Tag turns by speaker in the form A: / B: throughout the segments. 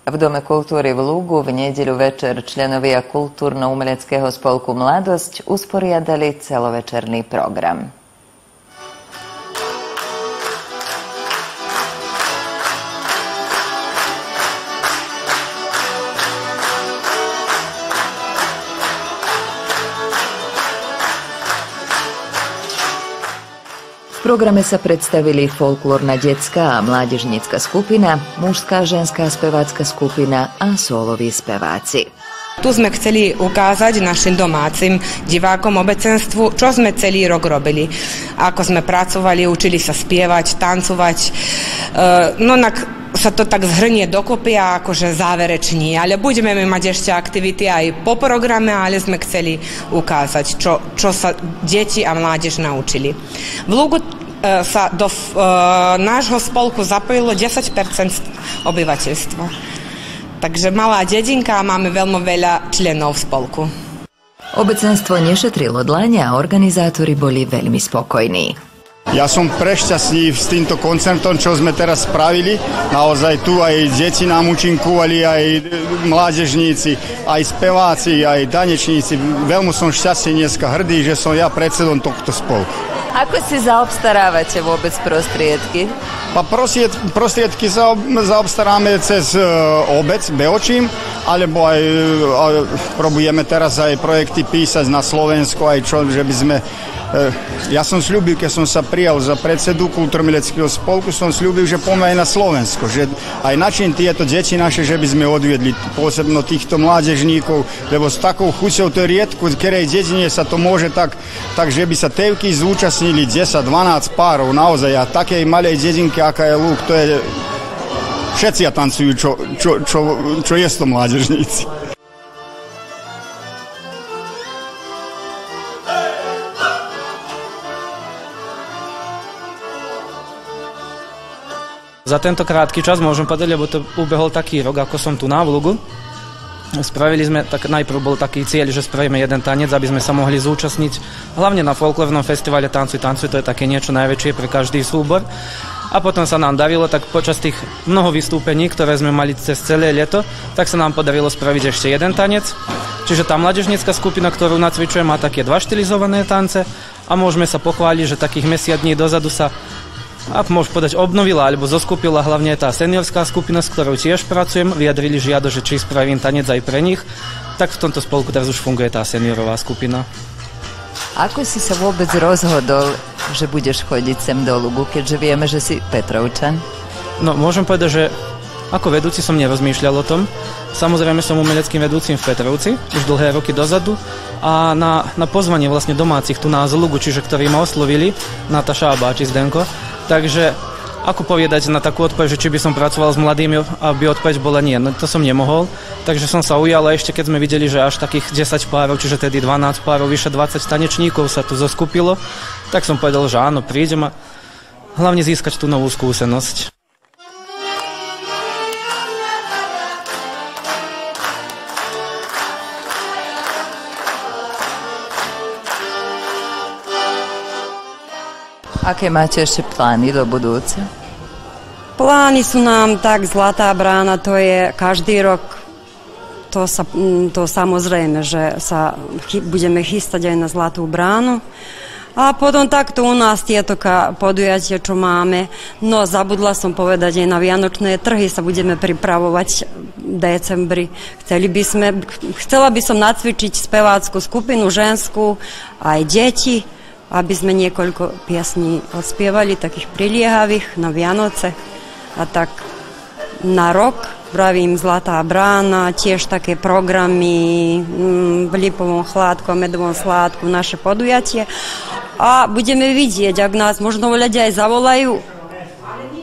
A: V Dome kultúry v Lugu v nedeľu večer členovia Kultúrno-umeleckého spolku Mladosť usporiadali celovečerný program. V programe sa predstavili folklórna detská a mládežnícka skupina, mužská ženská spevácka skupina a sóloví speváci.
B: Tu sme chceli ukázať našim domácim divákom obecenstvu, čo sme celý rok robili. Ako sme pracovali, učili sa spievať, tancovať. Sa to tak zhrnie dokopy a akože záverečný. Ale budeme mať ešte aktivity aj po programe, ale sme chceli ukázať, čo sa deti a mládež naučili. V Lugu sa do nášho spolku zapojilo 10% obyvateľstva. Takže malá dedinka a máme veľmi veľa členov v spolku.
A: Obecenstvo nešetrilo dlane a organizátori boli veľmi spokojní.
C: Ja som prešťastný s týmto koncertom, čo sme teraz spravili. Naozaj tu aj deti nám účinkovali, aj mládežníci, aj speváci, aj tanečníci. Veľmi som šťastný dneska, hrdý, že som ja predsedom tohto spolku.
A: Ako si zaobstarávate vôbec prostriedky?
C: Prostriedky zaobstaráme cez obec Beočím, alebo aj probujeme teraz aj projekty písať na Slovensku, aj čo, že by sme... Ja som sľúbil, keď som sa prijal za predsedu Kultúrno-umeleckého spolku, som sľúbil, že poďme aj na Slovensko, že aj način tieto deti naše, že by sme odviedli posebno týchto mládežníkov, lebo s takou chuťou to je riedku, v ktorej dedine sa to môže tak, že by sa tevky zúčastnili 10-12 párov, naozaj, a takej malej dedinke, aká je Lúk, to je... Všetci tancujú, čo je to mládežníci.
D: Za tento krátky čas môžem povedať, lebo to ubehol taký rok, ako som tu na Lugu. Spravili sme, tak najprv bol taký cieľ, že spravíme jeden tanec, aby sme sa mohli zúčastniť hlavne na folklórnom festivale Tancuj, to je také niečo najväčšie pre každý súbor. A potom sa nám darilo, tak počas tých mnoho vystúpení, ktoré sme mali cez celé leto, tak sa nám podarilo spraviť ešte jeden tanec. Čiže tá mládežnícka skupina, ktorú nacvičujem, má také 2 štilizované tance a môžeme sa pochváliť, že takých mesiac dní dozadu sa, ak môžem povedať, obnovila alebo zoskupila hlavne tá seniorská skupina, s ktorou tiež pracujem. Vyjadrili žiado, že či spravím tanec aj pre nich, tak v tomto spolku teraz už funguje tá seniorová skupina.
A: Ako si sa vôbec rozhodol, že budeš chodiť sem do Lugu, keďže vieme, že si Petrovčan?
D: No, môžem povedať, že ako vedúci som nerozmýšľal o tom. Samozrejme som umeleckým vedúcim v Petrovci už dlhé roky dozadu a na pozvanie vlastne domácich tu na Lugu, čiže ktorí ma oslovili, Nataša a Báči Zdenko. Takže ako povedať na takú odpoveď, že či by som pracoval s mladými, aby odpoveď bola nie, no to som nemohol. Takže som sa ujal a ešte keď sme videli, že až takých 10 párov, čiže tedy 12 párov, vyše 20 tanečníkov sa tu zoskupilo, tak som povedal, že áno, prídem a hlavne získať tú novú skúsenosť.
A: Aké máte ešte plány do budúce?
E: Plány sú nám tak, Zlatá brána, to je každý rok, to samozrejme, že sa budeme chystať aj na Zlatú bránu. A potom takto u nás tieto podujatia, čo máme. No, zabudla som povedať, aj na Vianočné trhy sa budeme pripravovať v decembri. Chcela by som nacvičiť spevácku skupinu ženskú, aj deti, aby sme niekoľko piesní odspievali, takých priliehavých na Vianoce. A tak na rok, pravím, Zlatá brána, tiež také programy v Lipovom chládku a Medovom sládku, naše podujatie. A budeme vidieť, ak nás možno ľudia aj zavolajú,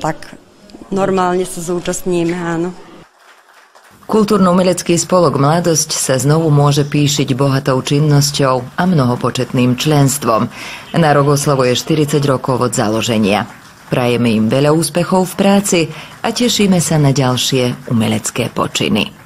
E: tak normálne sa zúčastníme, áno.
A: Kultúrno-umelecký spolok Mladosť sa znovu môže píšiť bohatou činnosťou a mnohopočetným členstvom. Na rok oslavuje 40 rokov od založenia. Prajeme im veľa úspechov v práci a tešíme sa na ďalšie umelecké počiny.